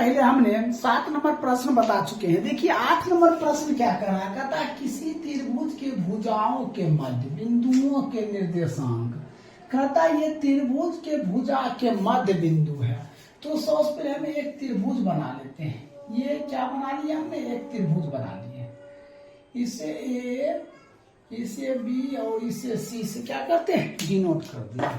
पहले हमने 7 नंबर प्रश्न बता चुके हैं। देखिए 8 नंबर प्रश्न क्या कर रहा है, कहता है किसी त्रिभुज के भुजाओं के मध्य बिंदुओं के निर्देशांक। कहता है ये त्रिभुज के भुजा के मध्य बिंदु है। तो सबसे पहले हमें एक त्रिभुज बना लेते हैं। ये क्या बना लिया हमने, एक त्रिभुज बना लिया। इसे ए, इसे बी और इसे सी से क्या करते हैं, डिनोट कर दिया।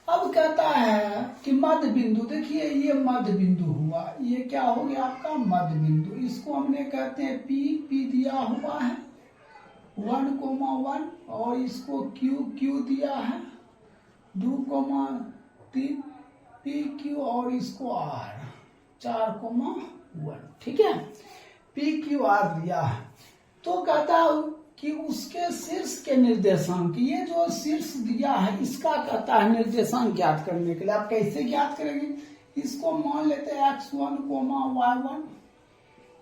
अब कहता है कि मध्य बिंदु, देखिए ये मध्य बिंदु हुआ, ये क्या हो गया आपका मध्य बिंदु। इसको हमने कहते हैं पी, पी दिया हुआ है 1,1 और इसको क्यू, क्यू दिया है 2,3 पी क्यू और इसको आर 4,1। ठीक है, पी क्यू आर दिया है। तो कहता है कि उसके शीर्ष के निर्देशांक, ये जो शीर्ष दिया है इसका कहता है निर्देशांक ज्ञात करने के लिए। आप कैसे ज्ञात करेंगे, इसको मान लेते हैं x1, y1,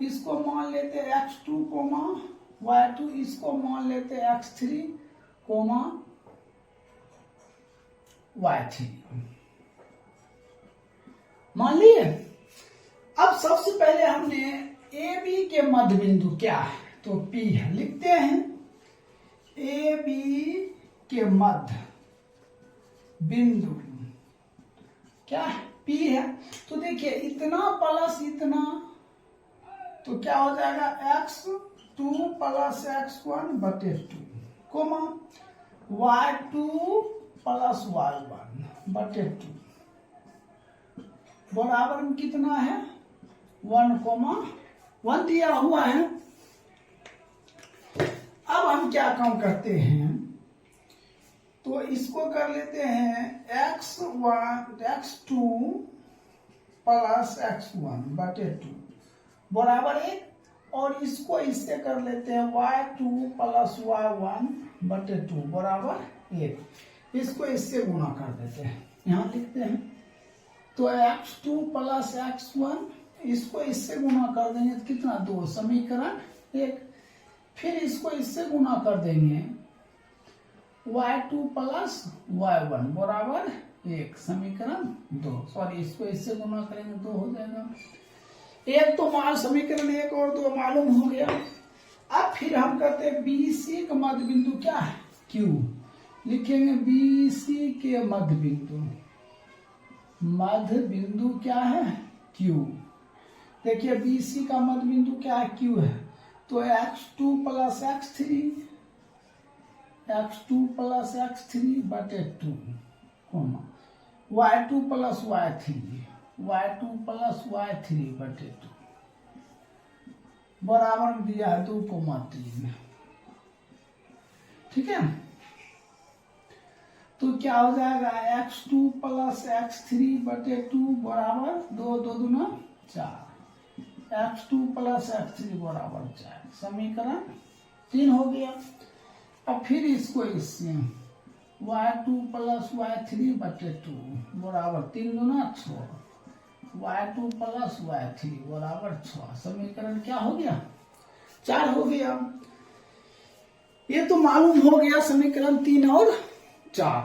इसको मान लेते हैं x2, y2, इसको मान लेते हैं x3, y3। मान लिए। अब सबसे पहले हमने ए बी के मध्य बिंदु क्या है, तो P है, लिखते हैं ए बी के मध्य बिंदु क्या है, P है। तो देखिए इतना प्लस इतना, तो क्या हो जाएगा x2 प्लस x1 बटे 2, कोमा y2 प्लस y1 बटे 2 बराबर में कितना है 1,1 दिया हुआ है। अब हम क्या काम करते हैं, तो इसको कर लेते हैं x2 प्लस x1 बटे 2 बराबर 1, और इसको इससे कर लेते हैं y2 प्लस y1 बटे 2 बराबर 1। इसको इससे गुणा कर देते हैं, यहाँ लिखते हैं। तो x2 प्लस x1, इसको इससे गुणा कर देंगे तो कितना 2, समीकरण 1। फिर इसको इससे गुणा कर देंगे y2 प्लस y1 बराबर 1, समीकरण 2। सॉरी, इसको इससे गुणा करेंगे 2 हो जाएगा। एक तो मान समीकरण 1 और 2 मालूम हो गया। अब फिर हम करते हैं BC का मध्य बिंदु क्या है, Q। लिखेंगे BC के मध्य बिंदु क्या है, Q। देखिए BC का मध्य बिंदु क्या है, Q है। तो x2 प्लस x3 बटे 2, y2 प्लस y3 बटे 2 बराबर दिया है 2,3। ठीक है, तो क्या हो जाएगा x2 प्लस x3 बटे 2 बराबर 2 2 दूना 4, x2 प्लस x3 बराबर 4, समीकरण 3 हो गया। अब फिर इसको इससे y2 प्लस y3 बटे 2 बराबर 3 दूना 6, y2 प्लस y3 बराबर 6, समीकरण क्या हो गया 4 हो गया। ये तो मालूम हो गया समीकरण 3 और 4।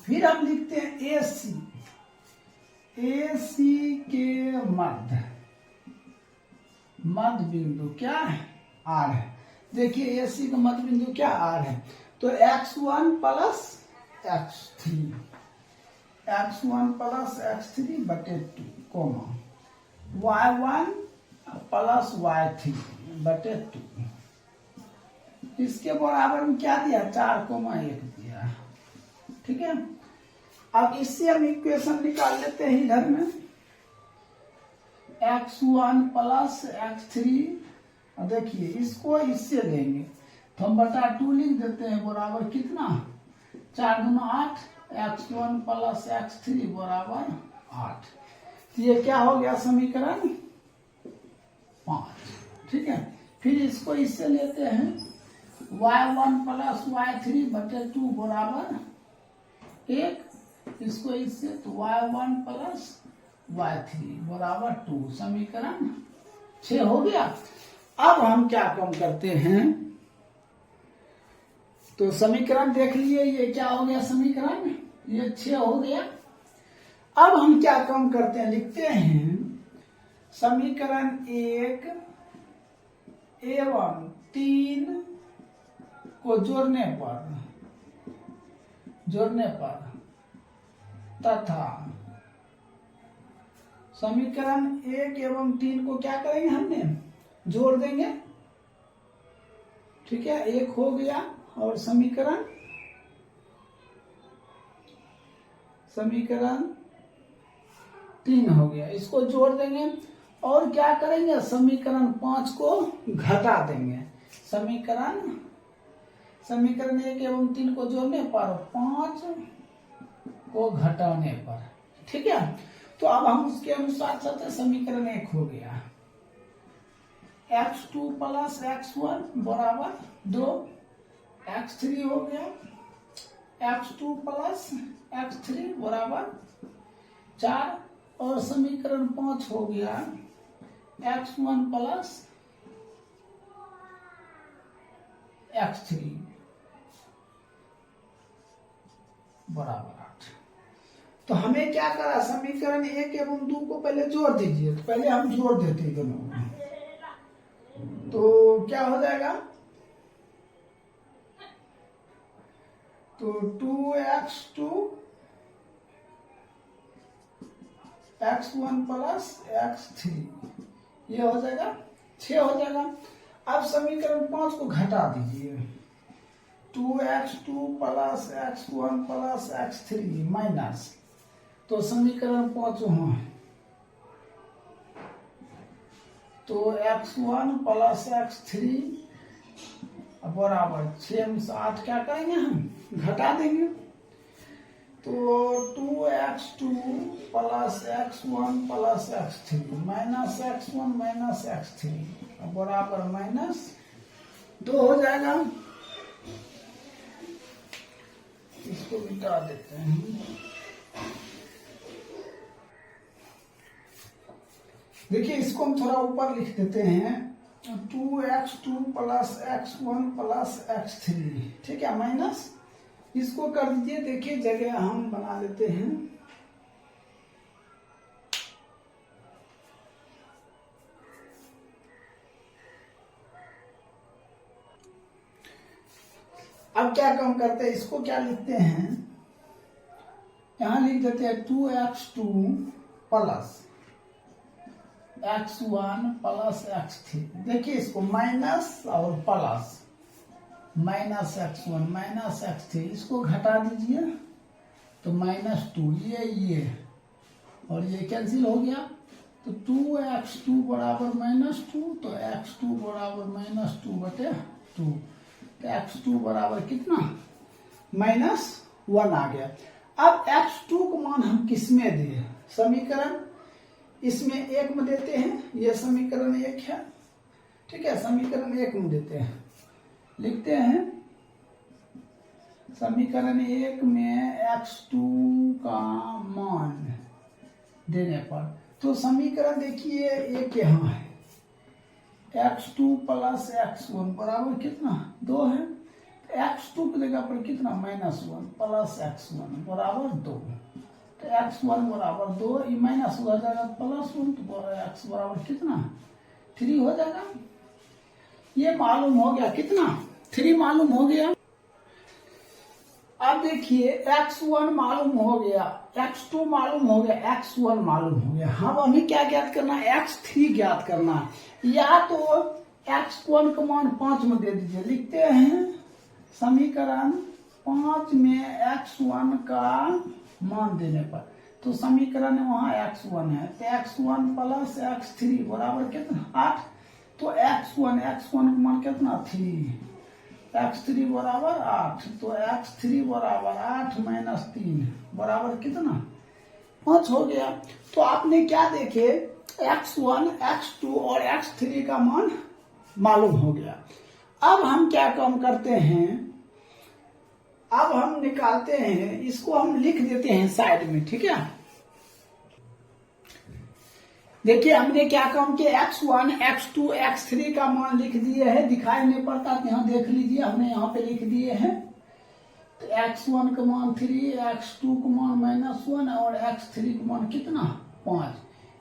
फिर हम लिखते हैं AC के मध्य बिंदु क्या है, R है। देखिए AC का मध्य बिंदु क्या R है। तो x1 प्लस x3 बटे 2, y1 प्लस y3 बटे 2, इसके बराबर में क्या दिया 4,1 दिया। ठीक है, अब इससे हम इक्वेशन निकाल लेते हैं इधर में x1 प्लस x3। देखिए इसको इससे लेंगे तो हम बटा 2 लिख देते हैं बराबर कितना 4 दूना 8, x1 प्लस x3 बराबर 8। ये क्या हो गया समीकरण 5। ठीक है, फिर इसको इससे लेते हैं y1 प्लस y3 बटे 2 बराबर 1, इसको इससे तो y1 प्लस y3 बराबर 2, समीकरण 6 हो गया। अब हम क्या काम करते हैं, तो समीकरण देख लिए, ये क्या हो गया समीकरण, ये 6 हो गया। अब हम क्या काम करते हैं, लिखते हैं समीकरण 1 एवं 3 को जोड़ने पर तथा समीकरण 1 एवं 3 को क्या करेंगे, हमने जोड़ देंगे। ठीक है, 1 हो गया और समीकरण 3 हो गया, इसको जोड़ देंगे और क्या करेंगे, समीकरण 5 को घटा देंगे। समीकरण 1 एवं 3 को जोड़ने पर 5 को घटाने पर। ठीक है, तो अब हम उसके अनुसार चलते, समीकरण 1 हो गया x2 प्लस x1 बराबर 2, x3 हो गया x2 प्लस x3 बराबर 4 और समीकरण 5 हो गया x1 प्लस x3 बराबर 8। तो हमें क्या करा, समीकरण 1 एवं 2 को पहले जोड़ दीजिए। तो पहले हम जोड़ देते हैं दोनों, तो क्या हो जाएगा, तो 2x2 x1 प्लस x3 ये हो जाएगा 6 हो जाएगा। अब समीकरण 5 को घटा दीजिए, 2x2 plus x1 plus x3 minus, तो समीकरण 5 हुआ तो x1 प्लस x3 बराबर 6 में से 8 क्या करेंगे, हम घटा देंगे। तो 2x2 plus x1 plus x3 minus x1 minus x3 बराबर -2 हो जाएगा। इसको मिटा देते हैं। देखिए, इसको हम थोड़ा ऊपर लिख देते हैं, 2x2 plus x1 plus x3। ठीक है, माइनस इसको कर दीजिए। देखिए, जगह हम बना लेते हैं, अब क्या काम करते हैं, इसको क्या लिखते हैं, यहां लिख देते हैं 2x2 plus x1 plus x3। देखिए, इसको माइनस और plus, minus x1 minus x3, इसको घटा दीजिए तो -2, ये और ये कैंसिल हो गया। तो 2x2 बराबर -2, तो x2 बराबर -2 बटे 2, तो x2 बराबर कितना, -1 आ गया। अब x2 को मान हम किस में दिए, समीकरण इसमें 1 में देते हैं, यह समीकरण 1 है। ठीक है, समीकरण 1 में देते हैं, लिखते हैं समीकरण 1 में x2 का मान देने पर, तो समीकरण देखिए 1 यहाँ है, x2 प्लस x1 बराबर कितना, 2 है। x2 की जगह पर कितना, -1 प्लस x1 बराबर 2, तो x1 बराबर 2, ये माइनस हो जाएगा +1, तो x बराबर कितना, 3 हो जाएगा। ये मालूम हो गया, कितना, 3 मालूम हो गया। अब देखिए, x1 मालूम हो गया, x2 मालूम हो गया, x1 मालूम हो गया। हम हमें क्या ज्ञात करना है, x3 ज्ञात करना है। या तो x1 का मान 5 में दे दीजिए, लिखते हैं समीकरण 5 में x1 का मान देने पर, तो समीकरण वहां x1 है, तो x1 प्लस x3 बराबर कितना, 8, तो x1 का मान कितना, 3, x3 बराबर 8, तो x3 बराबर 8 माइनस 3 बराबर कितना, 5 हो गया। तो आपने क्या देखे, x1, x2 और x3 का मान मालूम हो गया। अब हम क्या काम करते हैं, अब हम निकालते हैं, इसको हम लिख देते हैं साइड में। ठीक है, देखिए हमने क्या काम किया, x1, x2, x3 का मान लिख दिए हैं, दिखाई नहीं पड़ता, यहाँ देख लीजिए, हमने यहाँ पे लिख दिए हैं। तो x1 का मान 3, x2 का मान -1 और x3 का मान कितना 5।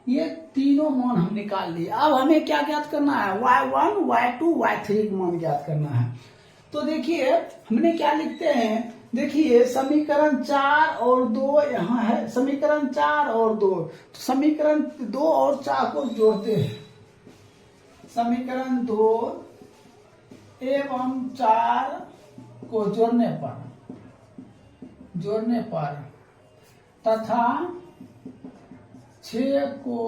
ये तीनों मान हम निकाल लिए। अब हमें क्या ज्ञात करना है, y1, y2, y3 का मान ज्ञात करना है। तो देखिए हमने क्या लिखते हैं, देखिए समीकरण 4 और 2 यहाँ है, समीकरण 4 और 2, तो समीकरण 2 और 4 को जोड़ते हैं। समीकरण 2 एवं 4 को जोड़ने पर तथा 6 को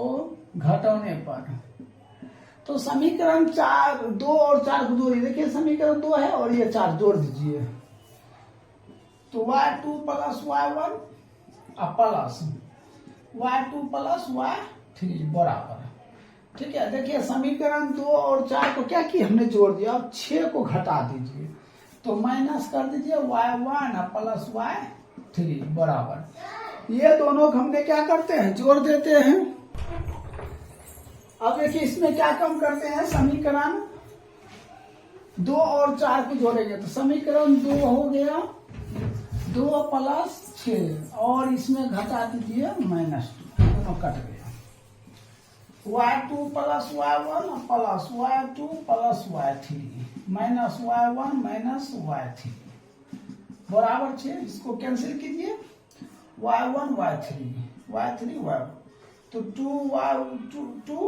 घटाने पर, तो समीकरण 4, 2 और 4 को जोड़िए। देखिए समीकरण 2 है और ये 4 जोड़ दीजिए, तो y2 plus y1 plus y2 plus y3 बराबर, ठीक है। देखिए समीकरण 2 और 4 को क्या किया हमने जोड़ दिया। अब 6 को घटा दीजिए, तो माइनस कर दीजिए y1 प्लस y3 बराबर, ये दोनों को हमने क्या करते हैं जोड़ देते हैं। अब देखिए इसमें क्या कम करते हैं, समीकरण 2 और 4 को जोड़ेंगे, तो समीकरण 2 हो गया 2 प्लस 6 और इसमें घटा दीजिए -2, दोनों कट गया। y2 plus y1 plus y2 plus y3 minus y1 minus y3 बराबर 6। इसको कैंसिल कीजिए, y1 y3 y1, तो 2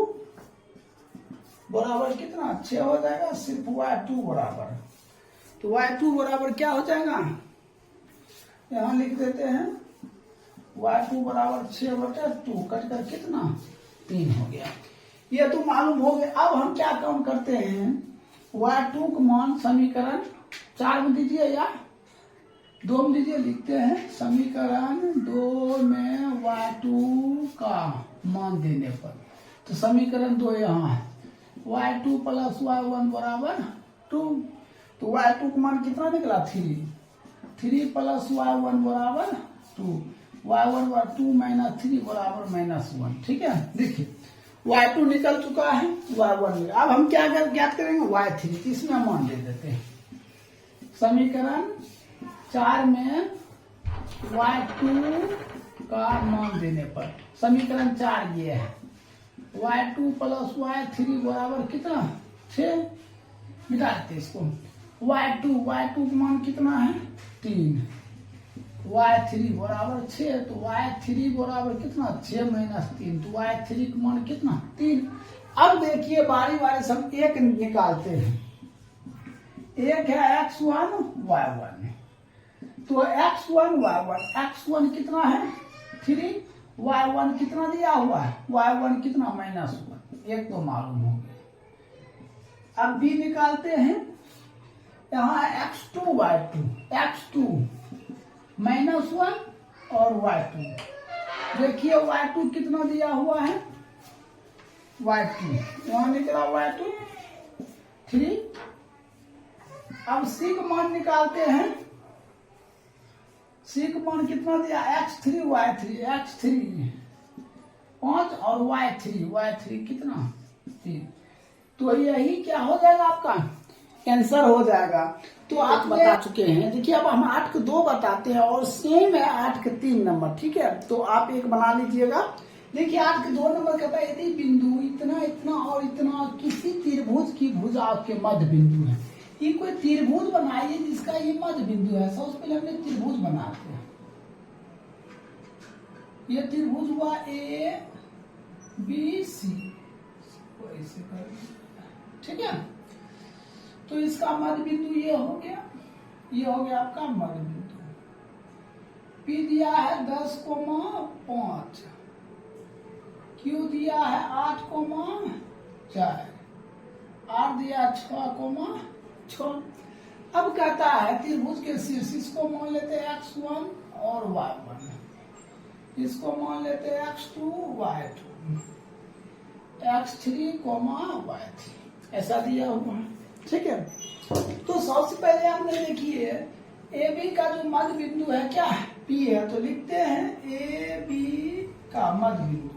बराबर कितना 6 हो जाएगा, सिर्फ y2 बराबर, तो y2 बराबर क्या हो जाएगा, यहाँ लिख देते हैं y2 बराबर 6/2, कटकर कितना 3 हो गया। ये तो मालूम हो गया। अब हम क्या काम करते हैं, y2 का मान समीकरण 4 में दीजिए या 2 में दीजिए, लिखते हैं समीकरण 2 में y2 का मान देने पर, तो समीकरण 2 यहाँ है, y2 प्लस y1 बराबर 2, तो y2 का मान कितना निकला 3 प्लस y1 बराबर 2, y1 बराबर 2 माइनस 3 बराबर -1, ठीक है। देखिए y2 निकल चुका है, y1 में। अब हम क्या ज्ञात करेंगे y3, तो इसमें मान दे देते हैं। समीकरण 4 में y2 का मान देने पर, समीकरण 4 ये है, y2 प्लस y3 बराबर कितना 6, मिटा देते इसको, y2 का मान कितना है 3, y3 बराबर 6, तो y3 बराबर कितना 6 माइनस 3, तो y3 का मान कितना 3। अब देखिए बारी बारी से हम एक निकालते हैं, एक है x1 y1, तो x1 y1, x1 कितना है 3, y1 कितना दिया हुआ है, y1 कितना -1, एक तो मालूम हो गया। अब b निकालते हैं, यहाँ है x2 y2, x2 -1 और y2, देखिए y2 कितना दिया हुआ है y2, यहाँ निकला y2 3। अब c का मान निकालते हैं, c का मान कितना दिया x3 y3, x3 5 और y3 कितना 3, तो यही क्या हो जाएगा आपका आंसर हो जाएगा। तो आप बता चुके हैं। देखिए अब हम 8 को 2 बताते हैं और सेम है 8 के 3 नंबर, ठीक है। तो आप एक बना लीजिएगा। देखिए 8 के 2 नंबर कहता है यदि बिंदु इतना इतना और इतना किसी त्रिभुज की भुजा के मध्य बिंदु है, ये कोई त्रिभुज बनाइए जिसका ये मध्य बिंदु है। सबसे पहले हमने त्रिभुज बनाते हैं, ये त्रिभुज हुआ ABC, ठीक है। तो इसका मध्य बिंदु ये हो गया, ये हो गया आपका मध्य बिंदु। P दिया है 10,5, Q दिया है 8,4, R दिया 6,6। अब कहता है त्रिभुज के शीर्ष, इसको मान लेते हैं x1 और y1, इसको मान लेते हैं x2 y2, x3 y3, ऐसा दिया हुआ है, ठीक है। तो सबसे पहले हमने देखिए AB का जो मध्य बिंदु है क्या है P है, तो लिखते हैं AB का मध्य बिंदु,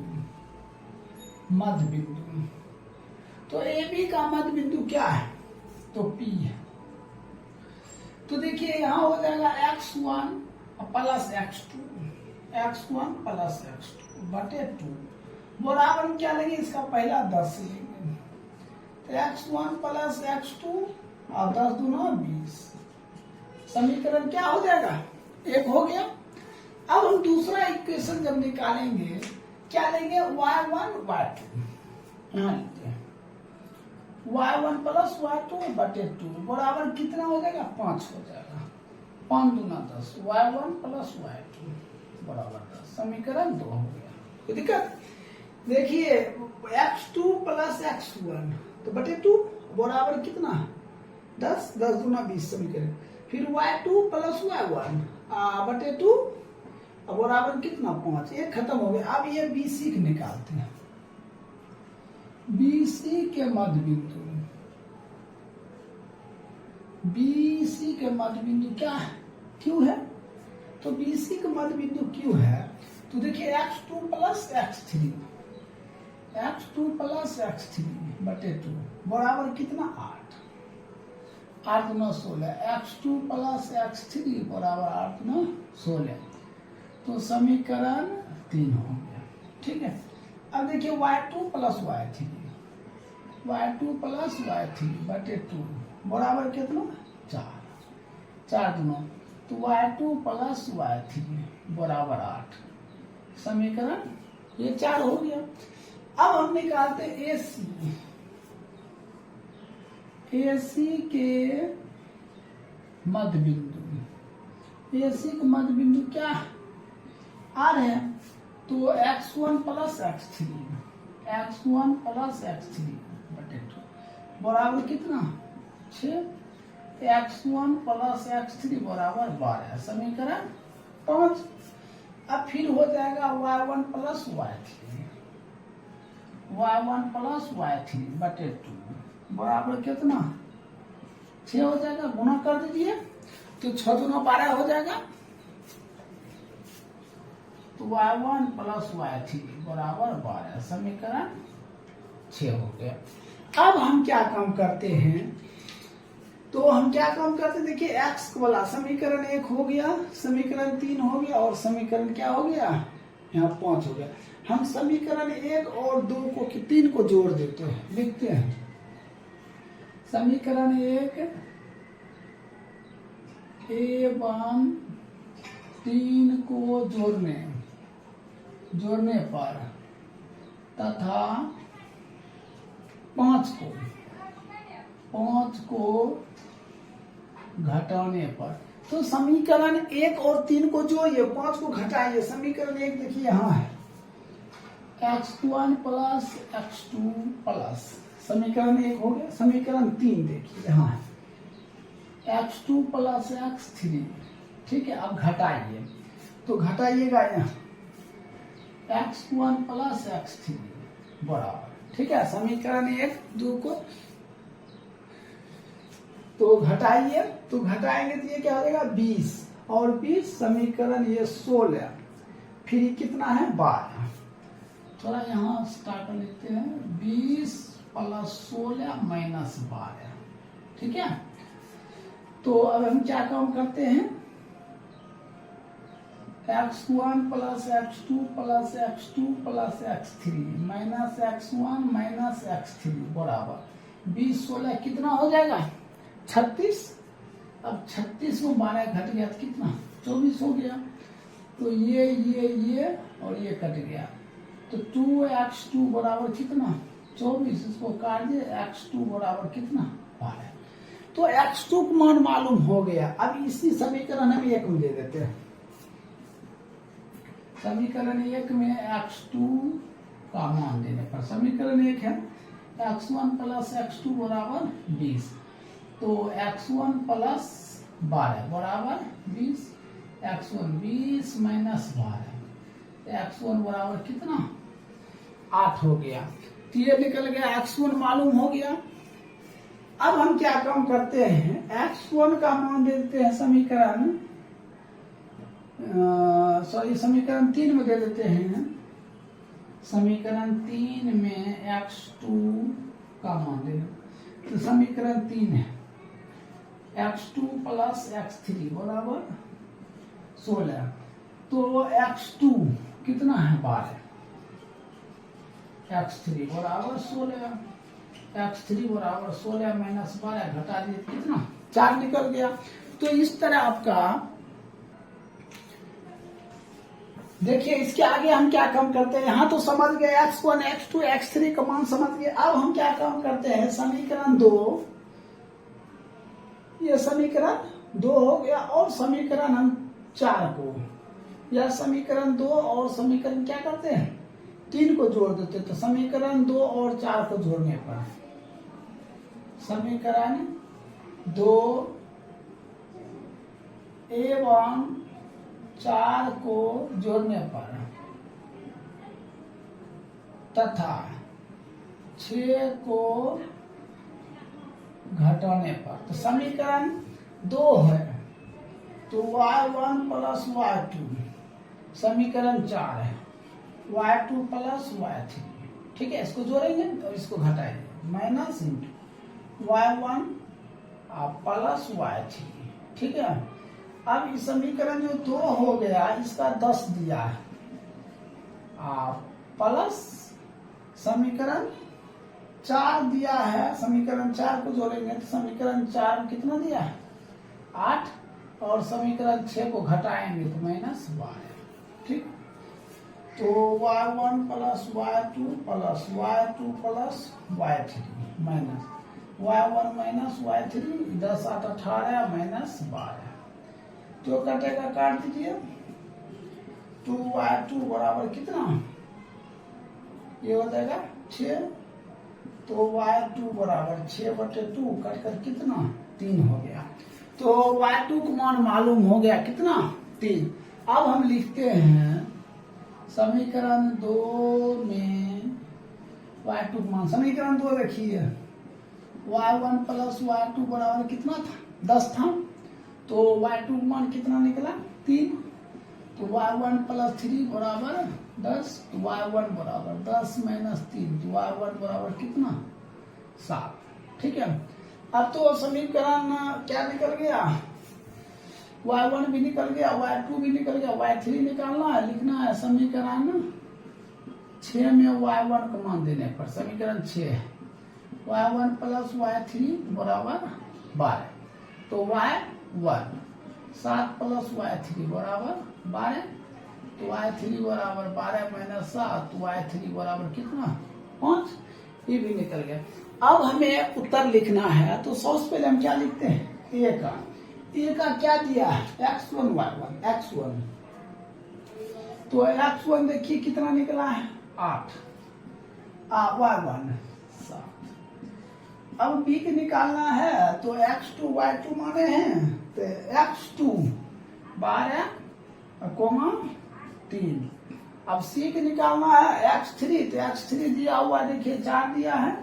तो AB का मध्य बिंदु क्या है तो P है। तो देखिए यहाँ हो जाएगा x1 plus x2, x1 plus x2 बटे 2 बराबर में क्या लेंगे, इसका पहला 10 लेंगे, तो x1 प्लस x2 और 10 दूना 20। समीकरण क्या हो जाएगा, एक हो गया। अब हम दूसरा इक्वेशन जब निकालेंगे क्या लेंगे, y1 y2 यहाँ लेते हैं, y1 प्लस y2 बटे 2 बराबर कितना हो जाएगा, 5 हो जाएगा, 5 दूना 10, y1 प्लस y2 बराबर 10, समीकरण 2 हो गया। कोई दिक्कत, देखिए x2 प्लस x1 तो बटे 2 बराबर कितना 10, 10 दूना 20 समीकरण, फिर y2 प्लस y1 बटे 2 बराबर कितना 5, एक खत्म हो गया। अब ये BC निकालते हैं, BC के मध्य बिंदु, BC के मध्य बिंदु क्या है, Q है, तो BC का मध्य बिंदु Q है, तो देखिए x2 plus x3, x2 plus x3 बटे 2 बराबर कितना 8, 8 दूना 16, x2 प्लस x3 बराबर 8 दूना 16, तो समीकरण 3 हो गया। ठीक है, अब देखिए y2 plus y3, y2 plus y3 बटे 2 बराबर कितना 4, 4 दूना, तो y2 प्लस y3 बराबर 8, समीकरण ये 4 हो गया। अब हम निकालते AC, AC के मध्य बिंदु, AC का मध्य बिंदु क्या R है, तो x1 plus x3, x1 plus x3 बटे 2 बराबर कितना 6, x1 प्लस x3 बराबर 12, समीकरण 5। अब फिर हो जाएगा y1 plus y3, y1 plus y3 बटे 2 बराबर कितना 6 हो जाएगा, गुणा कर दीजिए, तो 6 दूना 12 हो जाएगा, तो y1 प्लस y3 बराबर 12, समीकरण 6 हो गया। अब हम क्या काम करते हैं, तो हम क्या काम करते हैं, देखिए x वाला समीकरण 1 हो गया, समीकरण 3 हो गया, और समीकरण क्या हो गया, यहाँ 5 हो गया। हम समीकरण 1 और 2 को 3 को जोड़ देते हैं, लिखते हैं समीकरण 1 A1 3 को जोड़ने पर तथा 5 को घटाने पर, तो समीकरण 1 और 3 को जोड़िए, 5 को घटाइए, समीकरण 1 देखिए यहाँ है x1 प्लस x2 प्लस, समीकरण 1 हो गया, समीकरण 3 देखिए यहाँ है x2 प्लस x3, ठीक है। अब घटाइए, तो घटाइएगा यहाँ x1 प्लस x3 बराबर, ठीक है, समीकरण 1 2 को तो घटाइए, तो घटाएंगे तो ये क्या हो जाएगा 20, और 20 समीकरण ये 16, फिर कितना है 12, थोड़ा यहाँ स्टार्ट कर लेते हैं, 20 प्लस 16 माइनस 12, ठीक है। तो अब हम क्या काम करते हैं, x1 plus x2 plus x2 plus x3 minus x1 minus x3 बराबर 20 16 कितना हो जाएगा 36। अब 36 में 12 घट गया तो कितना 24 हो गया, तो ये और ये कट गया, तो 2x2 बराबर कितना 24, इसको काट दिए, x2 बराबर कितना 12, तो x2 का मान मालूम हो गया। अब इसी समीकरण हम 1 में दे देते हैं, समीकरण 1 में x2 का मान देने पर, समीकरण 1 है x1 प्लस x2 बराबर 20, तो x1 प्लस 12 बराबर 20, x1 20 माइनस 12, तो x1 बराबर कितना 8 हो गया, तो ये निकल गया, x1 मालूम हो गया। अब हम क्या काम करते हैं, x1 का मान दे देते हैं समीकरण समीकरण 3 में दे देते हैं, समीकरण 3 में x2 का मान दे, तो समीकरण 3 है x2 प्लस x3 बराबर 16। तो x2 कितना है 12, x3 बराबर 16, x3 बराबर 16 माइनस 12 घटा दिए कितना 4 निकल गया। तो इस तरह आपका देखिए, इसके आगे हम क्या काम करते हैं, यहाँ तो समझ गए x1 x2 x3 का मान समझ गए। अब हम क्या काम करते हैं, समीकरण 2, ये समीकरण 2 हो गया, और समीकरण हम 4 को, या समीकरण 2 और समीकरण क्या करते हैं 3 को जोड़ देते। तो समीकरण 2 और 4 को जोड़ने पर समीकरण 2 एवं 4 को जोड़ने पर तथा 6 को घटाने पर, तो समीकरण 2 है तो y1 प्लस y2, समीकरण 4 है y2 प्लस y3, ठीक है। इसको जोड़ेंगे और इसको घटाएंगे, minus into y1 plus y3, ठीक है। अब इस समीकरण जो 2 हो गया इसका 10 दिया है, प्लस समीकरण 4 दिया है, समीकरण 4 को जोड़ेंगे तो समीकरण 4 कितना दिया है 8, और समीकरण 6 को घटाएंगे तो माइनस 12, ठीक। तो y1 plus y2 plus y2 plus y3 minus y1 minus y3, 10 8 18 minus 12, तो कटेगा काट दीजिए। 2y2 बराबर कितना, ये हो जाएगा 6, तो y2 बराबर 6/2 कटकर कितना 3 हो गया। तो y2 का मान मालूम हो गया कितना 3। अब हम लिखते हैं समीकरण 2 में y2 का मान, समीकरण 2 देखिए y1 प्लस y2 बराबर कितना था 10 था, तो y2 का मान कितना निकला 3, तो y1 प्लस 3 बराबर 10, तो y1 बराबर 10 माइनस 3, तो y1 बराबर कितना 7, ठीक है। अब तो समीकरण क्या निकल गया, y1 भी निकल गया, y2 भी निकल गया, y3 निकालना है, लिखना है समीकरण 6 में y1 का मान देने पर, समीकरण 6 y1 प्लस y3 बराबर 12, तो y1 7 प्लस y3 बराबर 12, तो y3 बराबर 12 माइनस 7, तो y3 बराबर कितना 5, ये भी निकल गया। अब हमें उत्तर लिखना है, तो सबसे पहले हम क्या लिखते हैं ए का क्या दिया है x1 y1 x1, तो x1 देखिए कितना निकला है 8, y1 7। अब b के निकालना है तो x2 y2 माने हैं, तो x2 12 3। अब c के निकालना है x3, तो x3 दिया हुआ देखिए 4 दिया है,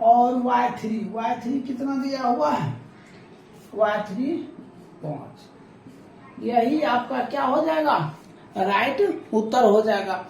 और y3 कितना दिया हुआ है y3 5। यही आपका क्या हो जाएगा राइट उत्तर हो जाएगा।